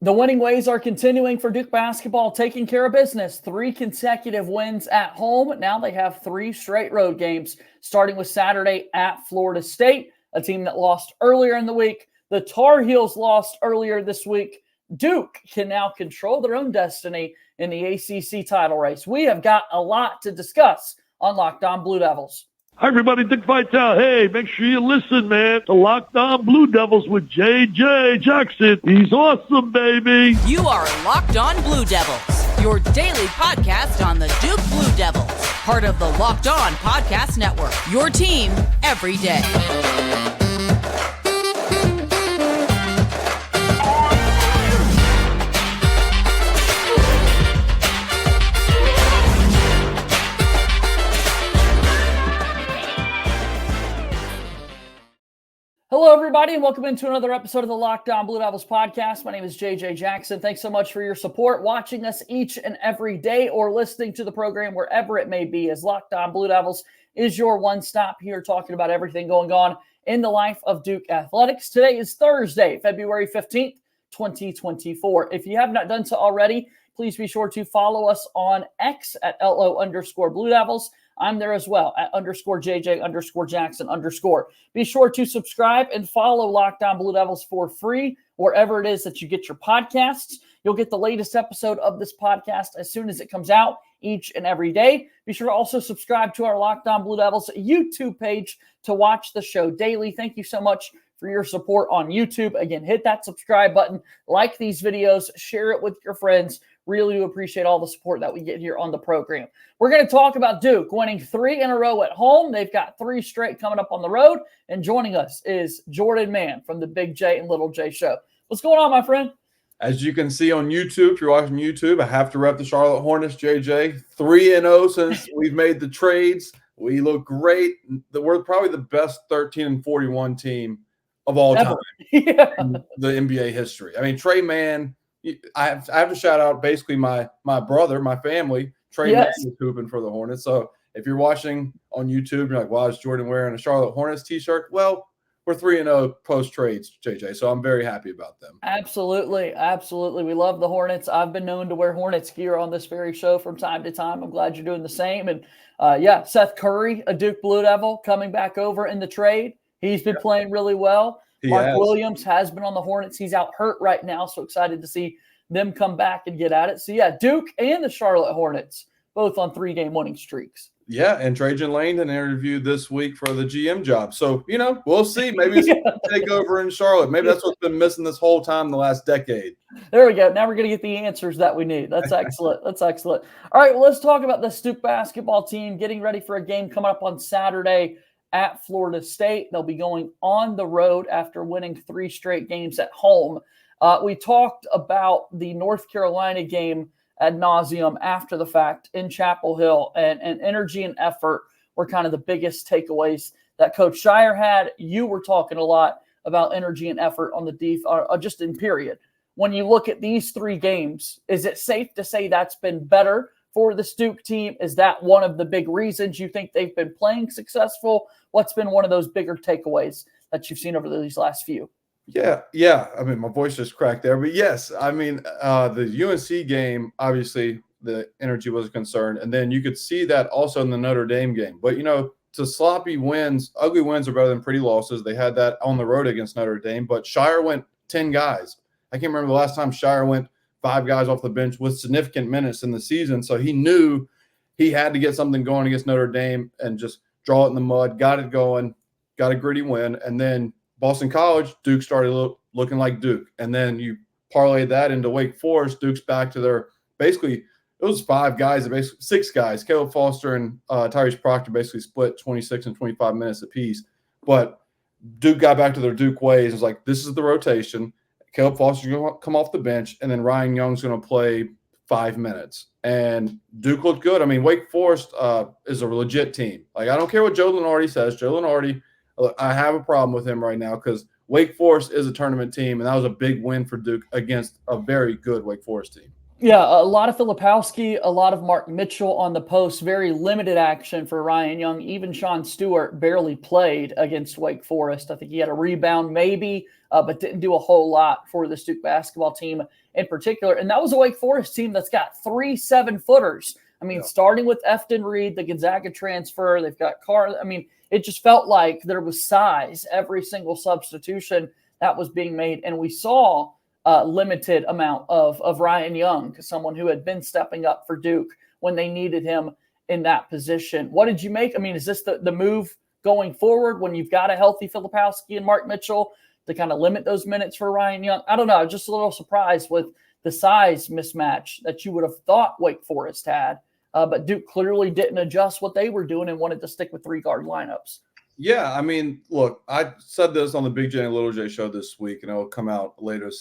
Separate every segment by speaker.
Speaker 1: The winning ways are continuing for Duke basketball, taking care of business. 3 consecutive wins at home. Now they have 3 straight road games, starting with Saturday at Florida State, a team that lost earlier in the week. The Tar Heels lost earlier this week. Duke can now control their own destiny in the ACC title race. We have got a lot to discuss on Locked On Blue Devils.
Speaker 2: Hi, everybody. Dick Vitale. Hey, make sure you listen, man, to Locked On Blue Devils with J.J. Jackson. He's awesome, baby.
Speaker 3: You are Locked On Blue Devils, your daily podcast on the Duke Blue Devils, part of the Locked On Podcast Network, your team every day.
Speaker 1: Hello, everybody, and welcome into another episode of the Locked On Blue Devils podcast. My name is JJ Jackson. Thanks so much for your support, watching us each and every day or listening to the program wherever it may be, as Locked On Blue Devils is your one-stop here talking about everything going on in the life of Duke athletics. Today is Thursday, February 15th, 2024. If you have not done so already, please be sure to follow us on X at LO_Blue Devils. I'm there as well at _JJ_Jackson_. Be sure to subscribe and follow Locked On Blue Devils for free wherever it is that you get your podcasts. You'll get the latest episode of this podcast as soon as it comes out each and every day. Be sure to also subscribe to our Locked On Blue Devils YouTube page to watch the show daily. Thank you so much for your support on YouTube. Again, hit that subscribe button, like these videos, share it with your friends. Really do appreciate all the support that we get here on the program. We're going to talk about Duke winning 3 in a row at home. They've got 3 straight coming up on the road. And joining us is Jordan Mann from the Big J and Little J Show. What's going on, my friend?
Speaker 4: As you can see on YouTube, if you're watching YouTube, I have to rep the Charlotte Hornets, JJ. 3-0 since we've made the trades. We look great. We're probably the best 13-41 team of all time in the NBA history. I mean, Trey Mann, I have to shout out basically my brother, my family. Trey Mann is hooping for the Hornets. So if you're watching on YouTube, you're like, wow, is Jordan wearing a Charlotte Hornets t-shirt? Well, we're 3-0 post-trades, JJ, so I'm very happy about them.
Speaker 1: Absolutely. Absolutely. We love the Hornets. I've been known to wear Hornets gear on this very show from time to time. I'm glad you're doing the same. And, Seth Curry, a Duke Blue Devil, coming back over in the trade. He's been playing really well. Mark Williams has been on the Hornets. He's out hurt right now, so excited to see them come back and get at it. So, Duke and the Charlotte Hornets, both on 3-game winning streaks.
Speaker 4: Yeah, and Trajan Langdon interviewed this week for the GM job. So, we'll see. Maybe it's going to take over in Charlotte. Maybe that's what's been missing this whole time, the last decade.
Speaker 1: There we go. Now we're going to get the answers that we need. That's excellent. That's excellent. All right, well, let's talk about the Duke basketball team getting ready for a game coming up on Saturday at Florida State. They'll be going on the road after winning 3 straight games at home. We talked about the North Carolina game ad nauseum after the fact in Chapel Hill, and energy and effort were kind of the biggest takeaways that Coach Shire had. You were talking a lot about energy and effort on the just in period. When you look at these 3 games, is it safe to say that's been better for the Duke team? Is that one of the big reasons you think they've been playing successful? What's been one of those bigger takeaways that you've seen over these last few?
Speaker 4: Yeah. I mean, my voice just cracked there. But, yes, I mean, the UNC game, obviously, the energy was a concern. And then you could see that also in the Notre Dame game. But, to sloppy wins, ugly wins are better than pretty losses. They had that on the road against Notre Dame. But Shire went 10 guys. I can't remember the last time Shire went 5 guys off the bench with significant minutes in the season. So he knew he had to get something going against Notre Dame and just draw it in the mud, got it going, got a gritty win. And then Boston College, Duke started looking like Duke. And then you parlay that into Wake Forest, Duke's back to their basically it was 5 guys, basically 6 guys. Caleb Foster and Tyrese Proctor basically split 26 and 25 minutes apiece. But Duke got back to their Duke ways. It was like, this is the rotation. Caleb Foster's going to come off the bench, and then Ryan Young's going to play 5 minutes. And Duke looked good. I mean, Wake Forest is a legit team. Like, I don't care what Joe Lunardi says. Joe Lunardi, I have a problem with him right now because Wake Forest is a tournament team, and that was a big win for Duke against a very good Wake Forest team.
Speaker 1: Yeah, a lot of Filipowski, a lot of Mark Mitchell on the post, very limited action for Ryan Young. Even Sean Stewart barely played against Wake Forest. I think he had a rebound maybe, but didn't do a whole lot for the Duke basketball team in particular. And that was a Wake Forest team that's got 3 7-footers. I mean, starting with Efton Reed, the Gonzaga transfer, they've got Carr. I mean, it just felt like there was size every single substitution that was being made. And we saw limited amount of Ryan Young, someone who had been stepping up for Duke when they needed him in that position. What did you make? I mean, is this the move going forward when you've got a healthy Filipowski and Mark Mitchell to kind of limit those minutes for Ryan Young? I don't know. Just a little surprised with the size mismatch that you would have thought Wake Forest had. But Duke clearly didn't adjust what they were doing and wanted to stick with 3-guard lineups.
Speaker 4: Yeah, I mean, look, I said this on the Big J and Little J show this week, and it'll come out later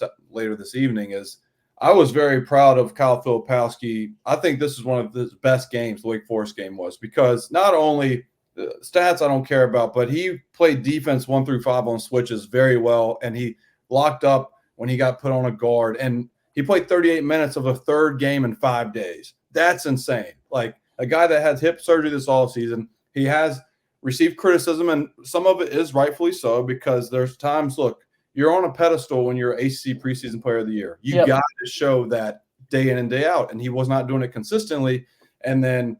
Speaker 4: this evening, is I was very proud of Kyle Filipowski. I think this is one of the best games the Wake Forest game was, because not only the stats I don't care about, but he played defense 1 through 5 on switches very well, and he locked up when he got put on a guard, and he played 38 minutes of a third game in 5 days. That's insane. Like, a guy that has hip surgery this offseason, he has received criticism, and some of it is rightfully so, because there's times, look, you're on a pedestal when you're ACC preseason player of the year. You got to show that day in and day out, and he was not doing it consistently. And then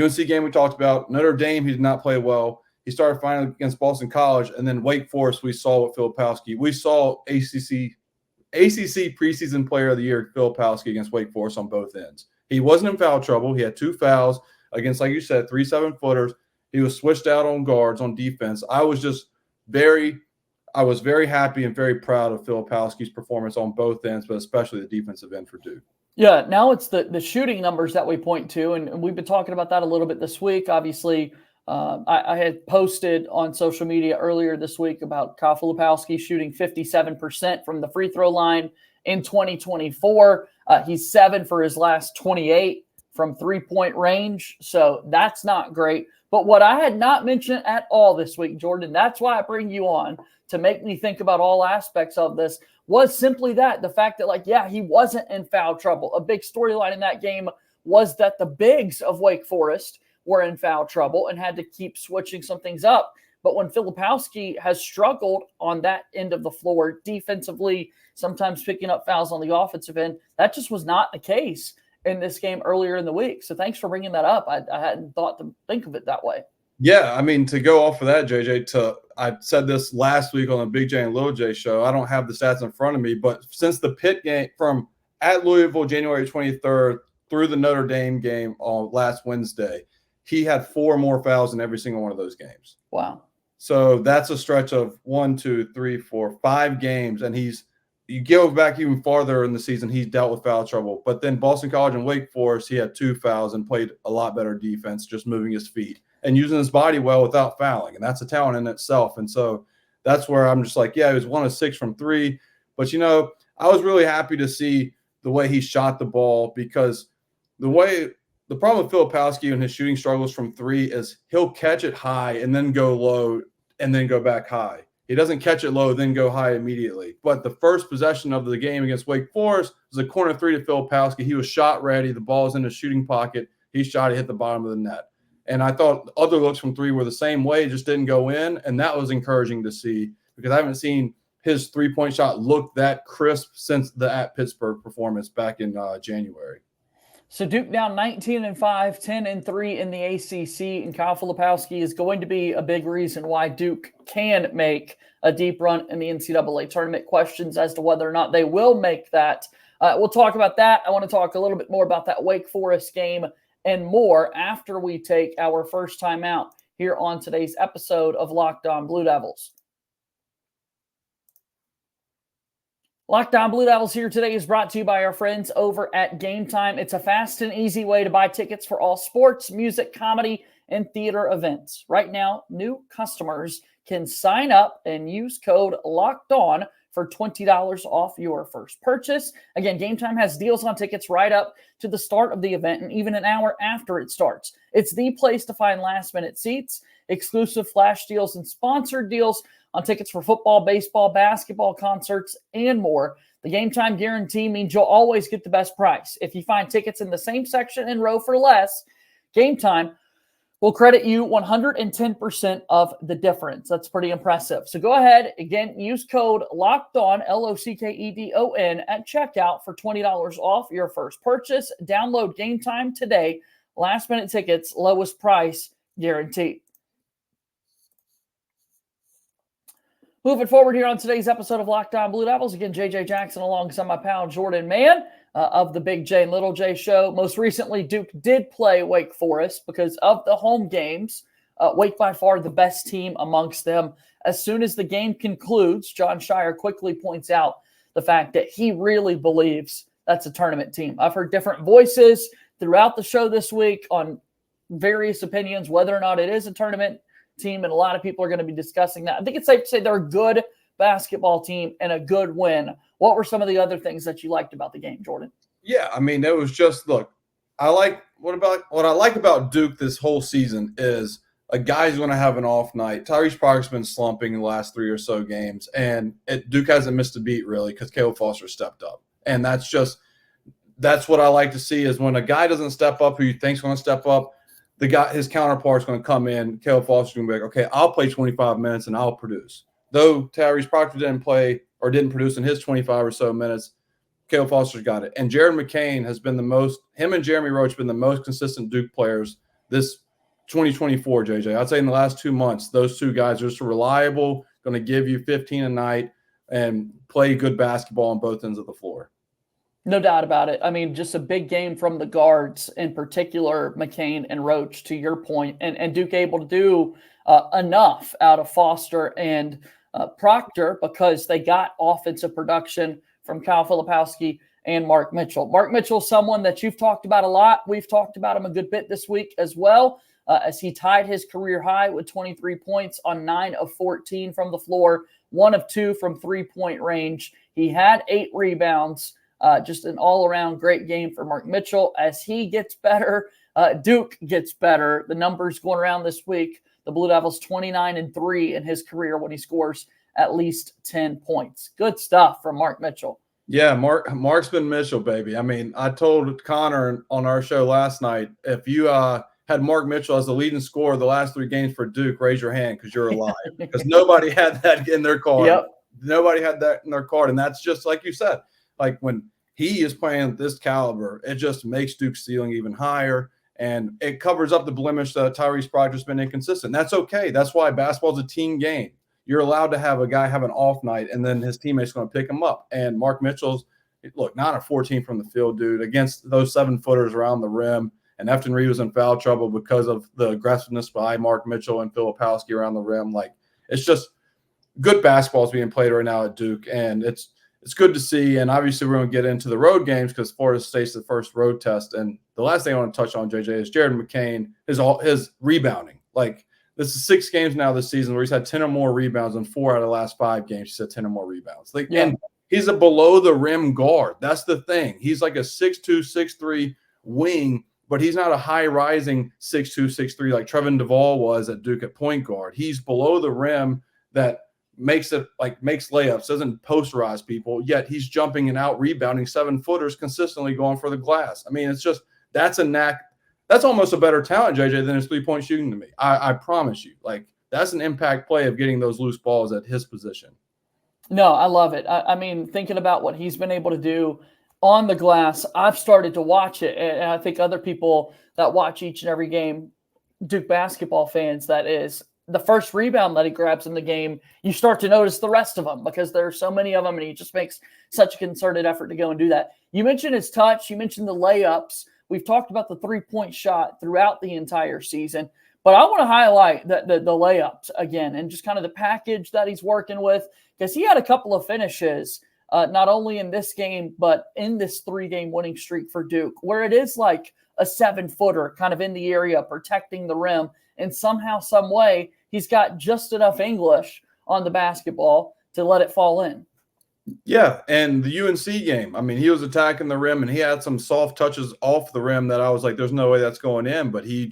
Speaker 4: UNC game we talked about, Notre Dame, he did not play well. He started finally against Boston College, and then Wake Forest, we saw with Filipowski. We saw ACC preseason player of the year Filipowski against Wake Forest on both ends. He wasn't in foul trouble. He had 2 fouls against, like you said, 3 7-footers. He was switched out on guards on defense. I was very happy and very proud of Filipowski's performance on both ends, but especially the defensive end for Duke.
Speaker 1: Yeah, now it's the shooting numbers that we point to, and we've been talking about that a little bit this week. Obviously, I had posted on social media earlier this week about Kyle Filipowski shooting 57% from the free throw line in 2024. He's 7 for his last 28 from three-point range, so that's not great. But what I had not mentioned at all this week, Jordan, that's why I bring you on, to make me think about all aspects of this, was simply that, the fact that, he wasn't in foul trouble. A big storyline in that game was that the bigs of Wake Forest were in foul trouble and had to keep switching some things up. But when Filipowski has struggled on that end of the floor defensively, sometimes picking up fouls on the offensive end, that just was not the case in this game earlier in the week. So thanks for bringing that up. I hadn't thought to think of it that way.
Speaker 4: Yeah, I mean, to go off of that, JJ, I said this last week on the Big J and Little J show. I don't have the stats in front of me, but since the Pitt game from at Louisville, January 23rd, through the Notre Dame game on last Wednesday, he had 4 more fouls in every single one of those games.
Speaker 1: Wow.
Speaker 4: So that's a stretch of 1, 2, 3, 4, 5 games, and you go back even farther in the season, he's dealt with foul trouble. But then Boston College and Wake Forest, he had 2 fouls and played a lot better defense, just moving his feet and using his body well without fouling. And that's a talent in itself. And so that's where I'm just like, he was 1 of 6 from 3. But, I was really happy to see the way he shot the ball, because the problem with Filipowski and his shooting struggles from 3 is he'll catch it high and then go low and then go back high. He doesn't catch it low, then go high immediately. But the first possession of the game against Wake Forest was a corner 3 to Filipowski. He was shot ready. The ball was in his shooting pocket. He shot it, hit the bottom of the net. And I thought other looks from 3 were the same way, just didn't go in. And that was encouraging to see, because I haven't seen his 3-point shot look that crisp since the at Pittsburgh performance back in January.
Speaker 1: So Duke down 19-5, 10-3 in the ACC, and Kyle Filipowski is going to be a big reason why Duke can make a deep run in the NCAA tournament. Questions as to whether or not they will make that. We'll talk about that. I want to talk a little bit more about that Wake Forest game and more after we take our first time out here on today's episode of Locked On Blue Devils. Locked On Blue Devils here today is brought to you by our friends over at Gametime. It's a fast and easy way to buy tickets for all sports, music, comedy, and theater events. Right now, new customers can sign up and use code LOCKEDON for $20 off your first purchase. Again, Gametime has deals on tickets right up to the start of the event and even an hour after it starts. It's the place to find last-minute seats, exclusive flash deals, and sponsored deals on tickets for football, baseball, basketball, concerts, and more. The game time guarantee means you'll always get the best price. If you find tickets in the same section and row for less, Game Time will credit you 110% of the difference. That's pretty impressive. So go ahead, again, use code LOCKEDON, LOCKEDON, at checkout for $20 off your first purchase. Download Game Time today. Last-minute tickets, lowest price guaranteed. Moving forward here on today's episode of Locked On Blue Devils, again, JJ Jackson alongside my pal Jordan Mann of the Big J and Little J show. Most recently, Duke did play Wake Forest because of the home games. Wake by far the best team amongst them. As soon as the game concludes, John Shire quickly points out the fact that he really believes that's a tournament team. I've heard different voices throughout the show this week on various opinions, whether or not it is a tournament team, and a lot of people are going to be discussing that. I think it's safe to say they're a good basketball team and a good win. What were some of the other things that you liked about the game, Jordan?
Speaker 4: Yeah, I mean, it was just, look, what I like about Duke this whole season is a guy's going to have an off night. Tyrese Proctor's been slumping in the last 3 or so games, and Duke hasn't missed a beat really because Caleb Foster stepped up. And that's what I like to see, is when a guy doesn't step up who you think's going to step up, his counterpart's going to come in. Caleb Foster's going to be like, okay, I'll play 25 minutes and I'll produce. Though Tyrese Proctor didn't produce in his 25 or so minutes, Caleb Foster's got it. And Jared McCain has been him and Jeremy Roach have been the most consistent Duke players this 2024, JJ. I'd say in the last 2 months, those two guys are just reliable, going to give you 15 a night and play good basketball on both ends of the floor.
Speaker 1: No doubt about it. I mean, just a big game from the guards, in particular, McCain and Roach, to your point, and Duke able to do enough out of Foster and Proctor because they got offensive production from Kyle Filipowski and Mark Mitchell. Mark Mitchell, someone that you've talked about a lot. We've talked about him a good bit this week as well, as he tied his career high with 23 points on 9 of 14 from the floor, 1 of 2 from three-point range. He had 8 rebounds. Just an all-around great game for Mark Mitchell. As he gets better, Duke gets better. The numbers going around this week, the Blue Devils 29-3 in his career when he scores at least 10 points. Good stuff from Mark Mitchell.
Speaker 4: Yeah, Mark's been Mitchell, baby. I mean, I told Connor on our show last night, if you had Mark Mitchell as the leading scorer the last 3 games for Duke, raise your hand because you're alive. Because nobody had that in their card.
Speaker 1: Yep.
Speaker 4: Nobody had that in their card. And that's just like you said. Like when he is playing at this caliber, it just makes Duke's ceiling even higher, and it covers up the blemish that Tyrese Proctor's been inconsistent. That's okay. That's why basketball's a team game. You're allowed to have a guy have an off night, and then his teammate's going to pick him up. And Mark Mitchell's, look, not a 14 from the field, dude, against those 7-footers around the rim. And Efton Reed was in foul trouble because of the aggressiveness by Mark Mitchell and Filipowski around the rim. Like, it's just good basketball is being played right now at Duke, and it's good to see. And obviously we're going to get into the road games because Florida State's the first road test. And the last thing I want to touch on, JJ, is Jared McCain, his rebounding. Like, this is 6 games now this season where he's had 10 or more rebounds, and 4 out of the last 5 games he's had 10 or more rebounds. Like, yeah. And he's a below-the-rim guard. That's the thing. He's like a 6'2", 6'3" wing, but he's not a high-rising 6'2", 6'3" like Trevin Duvall was at Duke at point guard. He's below the rim that makes layups, doesn't posterize people, yet he's jumping and out rebounding 7-footers consistently going for the glass. I mean, it's just, that's a knack. That's almost a better talent, JJ, than his 3-point shooting to me. I promise you. Like, that's an impact play of getting those loose balls at his position.
Speaker 1: No, I love it. I mean, thinking about what he's been able to do on the glass, I've started to watch it, and I think other people that watch each and every game, Duke basketball fans, that is, the first rebound that he grabs in the game, you start to notice the rest of them because there are so many of them, and he just makes such a concerted effort to go and do that. You mentioned his touch. You mentioned the layups. We've talked about the 3-point shot throughout the entire season, but I want to highlight the layups again and just kind of the package that he's working with, because he had a couple of finishes, not only in this game, but in this 3-game winning streak for Duke, where it is like a 7-footer kind of in the area protecting the rim, and somehow, some way, he's got just enough English on the basketball to let it fall in.
Speaker 4: Yeah, and the UNC game, I mean, he was attacking the rim, and he had some soft touches off the rim that I was like, there's no way that's going in, but he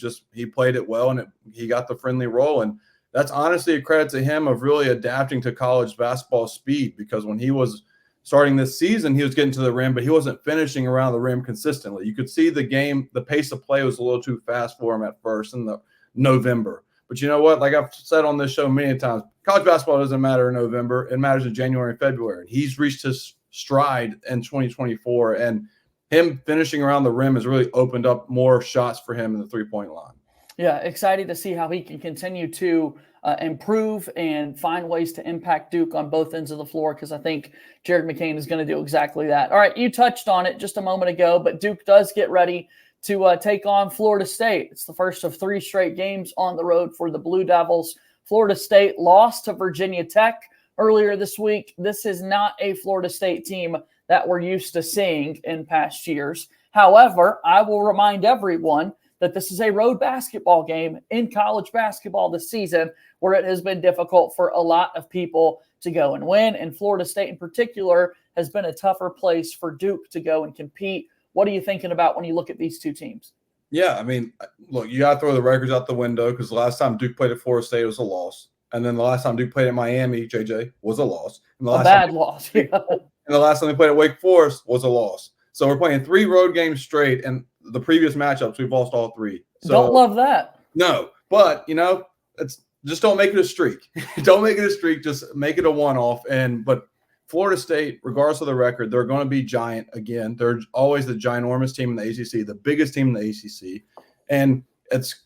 Speaker 4: played it well, and he got the friendly roll, and that's honestly a credit to him of really adapting to college basketball speed, because when he was starting this season, he was getting to the rim, but he wasn't finishing around the rim consistently. You could see the pace of play was a little too fast for him at first in the November. But you know what? Like I've said on this show many times, college basketball doesn't matter in November. It matters in January and February. He's reached his stride in 2024, and him finishing around the rim has really opened up more shots for him in the three-point line.
Speaker 1: Yeah, excited to see how he can continue to improve and find ways to impact Duke on both ends of the floor, because I think Jared McCain is going to do exactly that. All right, you touched on it just a moment ago, but Duke does get ready to take on Florida State. It's the first of 3 straight games on the road for the Blue Devils. Florida State lost to Virginia Tech earlier this week. This is not a Florida State team that we're used to seeing in past years. However, I will remind everyone that this is a road basketball game in college basketball this season, where it has been difficult for a lot of people to go and win. And Florida State in particular has been a tougher place for Duke to go and compete. What are you thinking about when you look at these two teams?
Speaker 4: Yeah, I mean, look, you got to throw the records out the window, because the last time Duke played at Florida State, it was a loss. And then the last time Duke played at Miami, JJ, was a loss. And the last
Speaker 1: bad loss. Yeah.
Speaker 4: And the last time they played at Wake Forest was a loss. So we're playing 3 road games straight, and the previous matchups, we've lost all 3. So,
Speaker 1: don't love that.
Speaker 4: No, but, it's just don't make it a streak. Don't make it a streak. Just make it a one-off. But Florida State, regardless of the record, they're going to be giant again. They're always the ginormous team in the ACC, the biggest team in the ACC. And it's,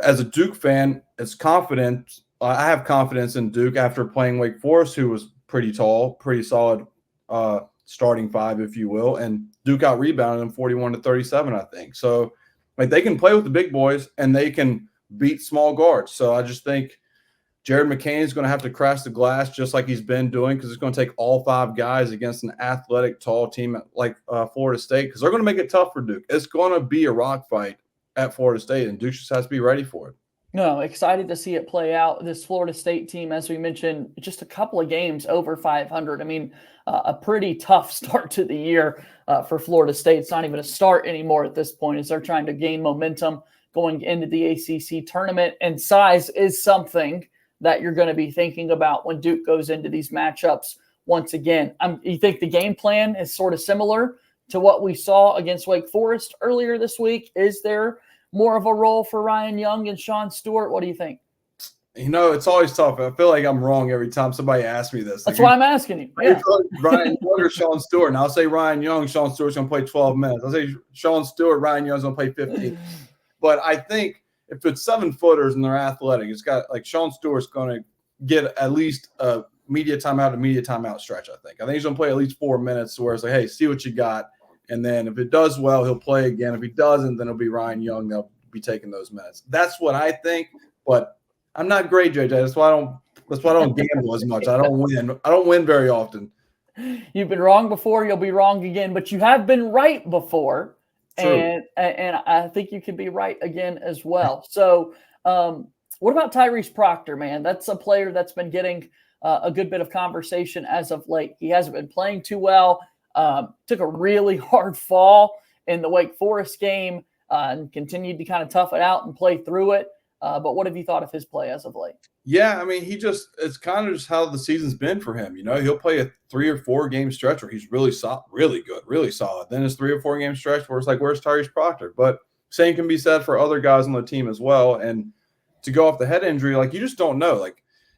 Speaker 4: as a Duke fan, it's confident. I have confidence in Duke after playing Wake Forest, who was pretty tall, pretty solid starting 5, if you will. And Duke out-rebounded them 41-37, I think. So, they can play with the big boys, and they can beat small guards. So I just think Jared McCain is going to have to crash the glass just like he's been doing, because it's going to take all 5 guys against an athletic, tall team like Florida State, because they're going to make it tough for Duke. It's going to be a rock fight at Florida State, and Duke just has to be ready for it.
Speaker 1: No, excited to see it play out. This Florida State team, as we mentioned, just a couple of games over 500. I mean, a pretty tough start to the year for Florida State. It's not even a start anymore at this point, as they're trying to gain momentum going into the ACC tournament. And size is something that you're going to be thinking about when Duke goes into these matchups once again. You think the game plan is sort of similar to what we saw against Wake Forest earlier this week? Is there more of a role for Ryan Young and Sean Stewart? What do you think?
Speaker 4: It's always tough. I feel like I'm wrong every time somebody asks me this.
Speaker 1: That's why I'm asking you.
Speaker 4: Yeah. Ryan Young or Sean Stewart? And I'll say Ryan Young, Sean Stewart's going to play 12 minutes. I'll say Sean Stewart, Ryan Young's going to play 15. But I think if it's 7-footers and they're athletic, it's got Sean Stewart's going to get at least a media timeout stretch, I think. I think he's going to play at least 4 minutes where it's like, hey, see what you got. And then if it does well, he'll play again. If he doesn't, then it'll be Ryan Young. They'll be taking those minutes. That's what I think. But I'm not great, JJ. That's why I don't gamble as much. I don't win. I don't win very often.
Speaker 1: You've been wrong before. You'll be wrong again. But you have been right before. True. And I think you can be right again as well. So what about Tyrese Proctor, man? That's a player that's been getting a good bit of conversation as of late. He hasn't been playing too well. Took a really hard fall in the Wake Forest game and continued to kind of tough it out and play through it. But what have you thought of his play as of late?
Speaker 4: Yeah, I mean, it's kind of just how the season's been for him. He'll play a 3 or 4 game stretch where he's really solid, really good, really solid. Then it's 3 or 4 game stretch where it's like, where's Tyrese Proctor? But same can be said for other guys on the team as well. And to go off the head injury, you just don't know.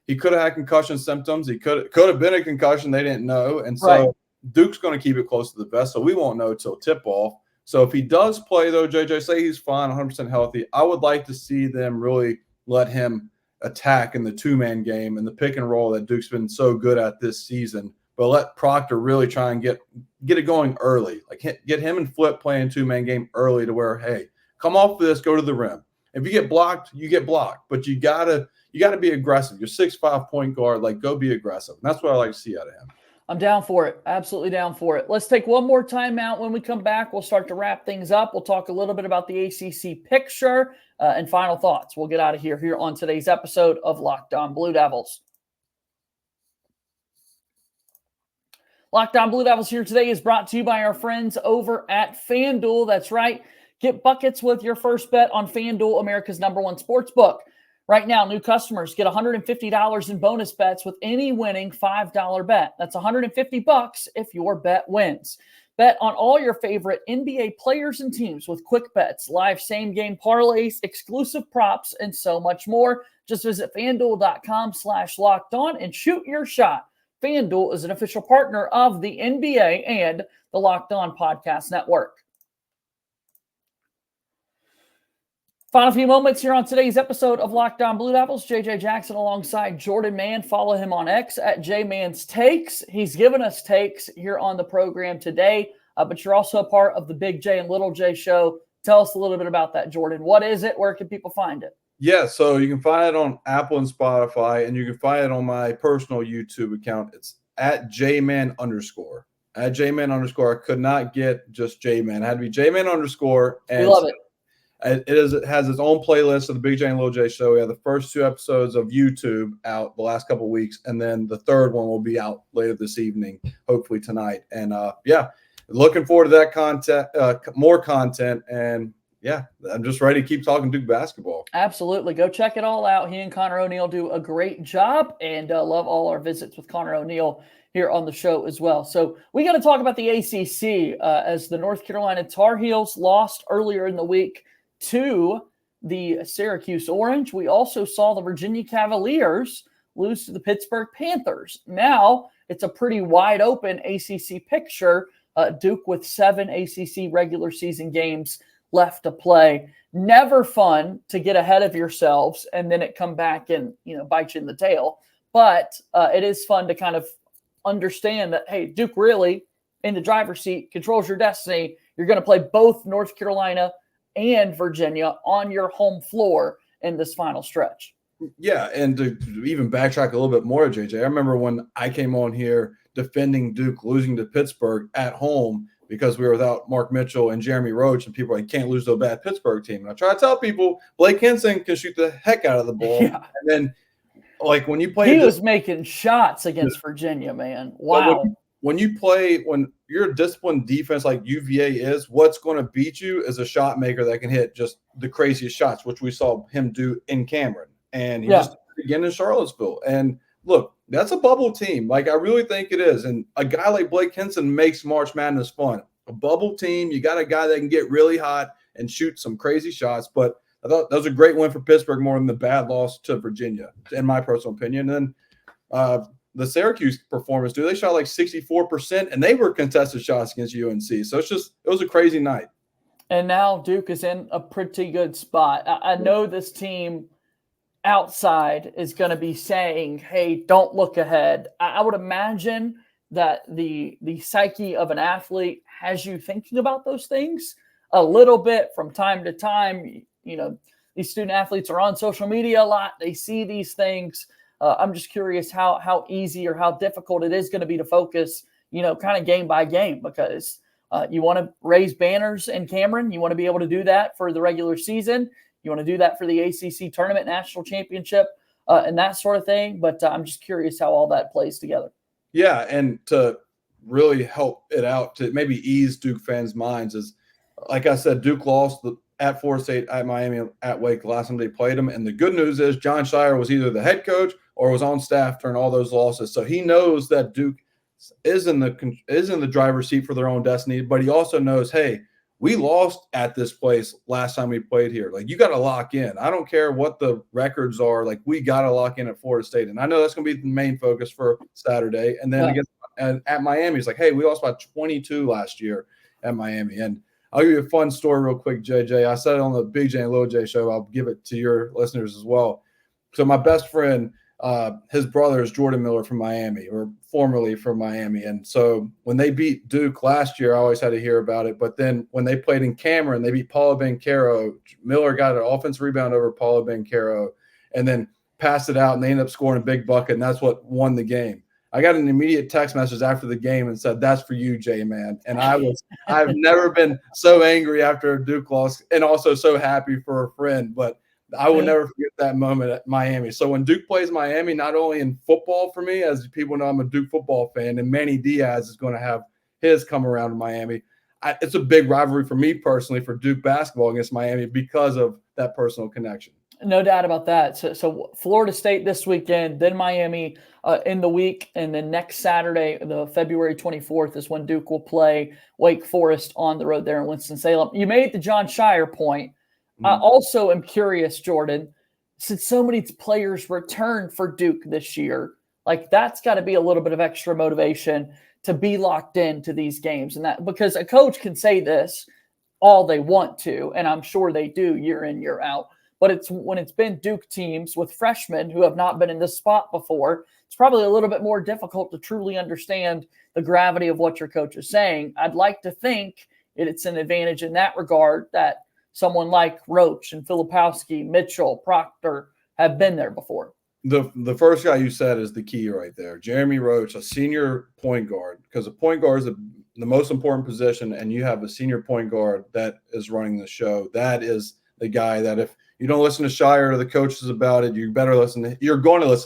Speaker 4: He could have had concussion symptoms. He could have been a concussion. They didn't know. And so right. Duke's going to keep it close to the vest, so we won't know till tip-off. So if he does play, though, JJ, say he's fine, 100% healthy, I would like to see them really let him attack in the 2-man game and the pick and roll that Duke's been so good at this season. But let Proctor really try and get it going early. Get him and Flip playing 2-man game early to where, hey, come off this, go to the rim. If you get blocked, you get blocked. But you gotta be aggressive. You're 6'5" point guard. Go be aggressive. And that's what I like to see out of him.
Speaker 1: I'm down for it. Absolutely down for it. Let's take one more timeout. When we come back, we'll start to wrap things up. We'll talk a little bit about the ACC picture and final thoughts. We'll get out of here on today's episode of Locked On Blue Devils. Locked On Blue Devils here today is brought to you by our friends over at FanDuel. That's right. Get buckets with your first bet on FanDuel, America's #1 sportsbook. Right now, new customers get $150 in bonus bets with any winning $5 bet. That's $150 if your bet wins. Bet on all your favorite NBA players and teams with quick bets, live same-game parlays, exclusive props, and so much more. Just visit FanDuel.com/lockedon and shoot your shot. FanDuel is an official partner of the NBA and the Locked On Podcast Network. Final few moments here on today's episode of Locked On Blue Devils. JJ Jackson alongside Jordan Mann. Follow him on X at JMan's Takes. He's given us takes here on the program today, but you're also a part of the Big J and Little J show. Tell us a little bit about that, Jordan. What is it? Where can people find it?
Speaker 4: Yeah, so you can find it on Apple and Spotify, and you can find it on my personal YouTube account. It's at JMan_. At JMan_. I could not get just JMan. It had to be JMan_. And
Speaker 1: we love it.
Speaker 4: It has its own playlist of the Big J and Little J show. We have the first 2 episodes of YouTube out the last couple of weeks, and then the third one will be out later this evening, hopefully tonight. And looking forward to that content, more content, and I'm just ready to keep talking Duke basketball.
Speaker 1: Absolutely. Go check it all out. He and Connor O'Neill do a great job, and love all our visits with Connor O'Neill here on the show as well. So we got to talk about the ACC as the North Carolina Tar Heels lost earlier in the week to the Syracuse Orange. We also saw the Virginia Cavaliers lose to the Pittsburgh Panthers. Now it's a pretty wide open ACC picture. Duke with 7 ACC regular season games left to play. Never fun to get ahead of yourselves and then it come back and bite you in the tail. But it is fun to kind of understand that, hey, Duke really in the driver's seat controls your destiny. You're going to play both North Carolina and Virginia on your home floor in this final stretch.
Speaker 4: Yeah, and to even backtrack a little bit more, JJ, I remember when I came on here defending Duke losing to Pittsburgh at home because we were without Mark Mitchell and Jeremy Roach, and people were like, can't lose to a bad Pittsburgh team. And I try to tell people Blake Henson can shoot the heck out of the ball. Yeah. And then, when you play –
Speaker 1: he was making shots against Virginia, man. Wow.
Speaker 4: When you're a disciplined defense like UVA is, what's going to beat you is a shot maker that can hit just the craziest shots, which we saw him do in Cameron. And he just did it again in Charlottesville. And look, that's a bubble team. I really think it is. And a guy like Blake Henson makes March Madness fun. A bubble team, you got a guy that can get really hot and shoot some crazy shots. But I thought that was a great win for Pittsburgh more than the bad loss to Virginia, in my personal opinion. And then the Syracuse performance, they shot 64%, and they were contested shots against UNC. So it was a crazy night.
Speaker 1: And now Duke is in a pretty good spot. I know this team outside is going to be saying, hey, don't look ahead. I would imagine that the psyche of an athlete has you thinking about those things a little bit from time to time. These student athletes are on social media a lot. They see these things. I'm just curious how easy or how difficult it is going to be to focus, kind of game by game, because you want to raise banners in Cameron. You want to be able to do that for the regular season. You want to do that for the ACC tournament, national championship, and that sort of thing. But I'm just curious how all that plays together.
Speaker 4: Yeah, and to really help it out, to maybe ease Duke fans' minds is, like I said, Duke lost at Florida State, at Miami, at Wake the last time they played them. And the good news is John Shire was either the head coach or was on staff during all those losses. So he knows that Duke is in the driver's seat for their own destiny. But he also knows, hey, we lost at this place last time we played here. You got to lock in. I don't care what the records are. We got to lock in at Florida State. And I know that's going to be the main focus for Saturday. And then at Miami, it's hey, we lost by 22 last year at Miami. And I'll give you a fun story real quick, JJ. I said it on the Big J and Little J show. I'll give it to your listeners as well. So my best friend, his brother is Jordan Miller from Miami, or formerly from Miami. And so when they beat Duke last year, I always had to hear about it. But then when they played in Cameron, they beat Paolo Banchero. Miller got an offensive rebound over Paolo Banchero and then passed it out, and they ended up scoring a big bucket, and that's what won the game. I got an immediate text message after the game and said, "That's for you, J-Man." And I've never been so angry after a Duke loss, and also so happy for a friend. But I will never forget that moment at Miami. So when Duke plays Miami, not only in football for me, as people know I'm a Duke football fan, and Manny Diaz is going to have his come around in Miami. It's a big rivalry for me personally for Duke basketball against Miami because of that personal connection.
Speaker 1: No doubt about that. So Florida State this weekend, then Miami in the week, and then next Saturday, the February 24th, is when Duke will play Wake Forest on the road there in Winston-Salem. You made the John Shire point. I also am curious, Jordan, since so many players returned for Duke this year, like that's got to be a little bit of extra motivation to be locked into these games. And that because a coach can say this all they want to, and I'm sure they do year in, year out. But it's when it's been Duke teams with freshmen who have not been in this spot before, it's probably a little bit more difficult to truly understand the gravity of what your coach is saying. I'd like to think it's an advantage in that regard that someone like Roach and Filipowski, Mitchell, Proctor have been there before.
Speaker 4: The first guy you said is the key right there. Jeremy Roach, a senior point guard, because a point guard is the most important position, and you have a senior point guard that is running the show. That is the guy that if you don't listen to Shire or the coaches about it, you're going to listen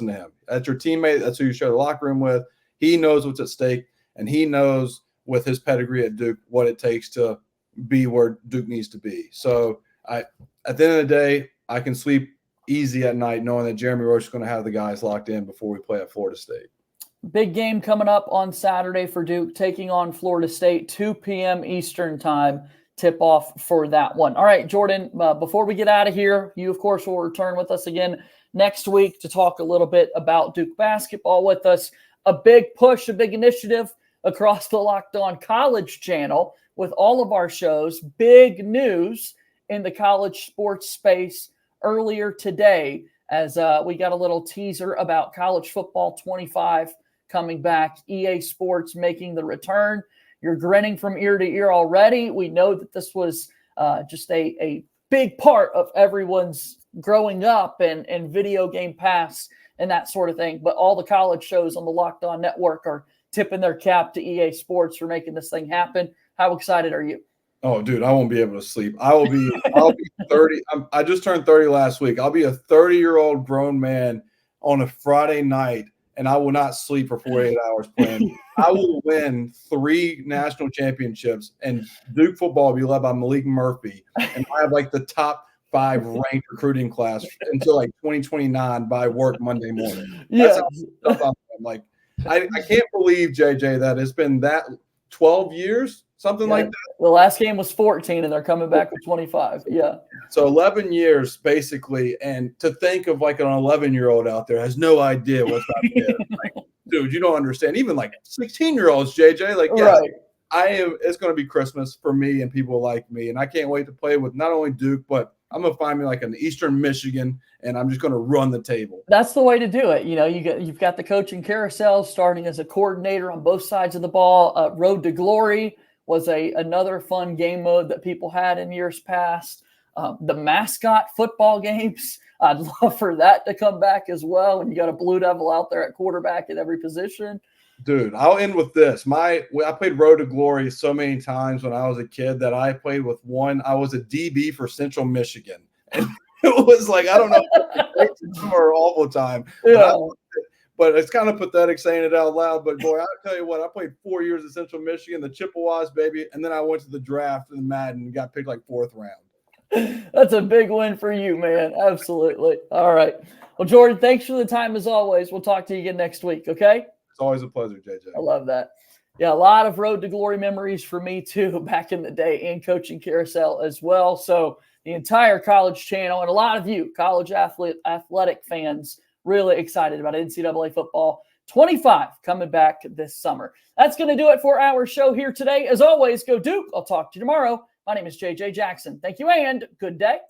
Speaker 4: to him. That's your teammate. That's who you share the locker room with. He knows what's at stake, and he knows with his pedigree at Duke what it takes to be where Duke needs to be. So at the end of the day, I can sleep easy at night knowing that Jeremy Roach is going to have the guys locked in before we play at Florida State.
Speaker 1: Big game coming up on Saturday for Duke, taking on Florida State, 2 p.m. Eastern time. Tip-off for that one. All right, Jordan, before we get out of here, you, of course, will return with us again next week to talk a little bit about Duke basketball with us. A big push, a big initiative across the Locked On College channel with all of our shows. Big news in the college sports space earlier today as we got a little teaser about college football 25 coming back, EA Sports making the return. You're grinning from ear to ear already. We know that this was just a big part of everyone's growing up and video game pass and that sort of thing. But all the college shows on the Locked On Network are tipping their cap to EA Sports for making this thing happen. How excited are you?
Speaker 4: Oh, dude, I won't be able to sleep. I'll be 30. I just turned 30 last week. I'll be a 30-year-old grown man on a Friday night, and I will not sleep for 48 hours playing. I will win 3 national championships, and Duke football will be led by Malik Murphy, and I have like the top 5 ranked recruiting class until like 2029 by work Monday morning.
Speaker 1: Yeah.
Speaker 4: That's I'm like, I can't believe, JJ, that it's been that 12 years, something like that.
Speaker 1: The last game was 14, and they're coming back with 25. Yeah.
Speaker 4: So 11 years, basically, and to think of like an 11-year-old out there has no idea what's about to get. Like, dude, you don't understand. Even like 16-year-olds, JJ, like, yeah,
Speaker 1: right.
Speaker 4: It's going to be Christmas for me and people like me, and I can't wait to play with not only Duke, but I'm going to find me like an Eastern Michigan, and I'm just going to run the table.
Speaker 1: That's the way to do it. You know, you've got the coaching carousel starting as a coordinator on both sides of the ball. Road to Glory was another fun game mode that people had in years past. The mascot football games, I'd love for that to come back as well. And you got a Blue Devil out there at quarterback at every position.
Speaker 4: Dude, I'll end with this. I played Road to Glory so many times when I was a kid that I played with one. I was a DB for Central Michigan. And it was like, I don't know if it was a great time or an awful time.
Speaker 1: Yeah.
Speaker 4: But it's kind of pathetic saying it out loud. But, boy, I'll tell you what, I played 4 years at Central Michigan, the Chippewas, baby. And then I went to the draft in Madden and got picked like 4th round.
Speaker 1: That's a big win for you, man. Absolutely. All right. Well, Jordan, thanks for the time as always. We'll talk to you again next week, okay?
Speaker 4: It's always a pleasure, JJ.
Speaker 1: I love that. Yeah, a lot of Road to Glory memories for me, too, back in the day, and coaching carousel as well. So the entire college channel and a lot of you, college athletic fans, really excited about NCAA football 25 coming back this summer. That's going to do it for our show here today. As always, go Duke. I'll talk to you tomorrow. My name is JJ Jackson. Thank you and good day.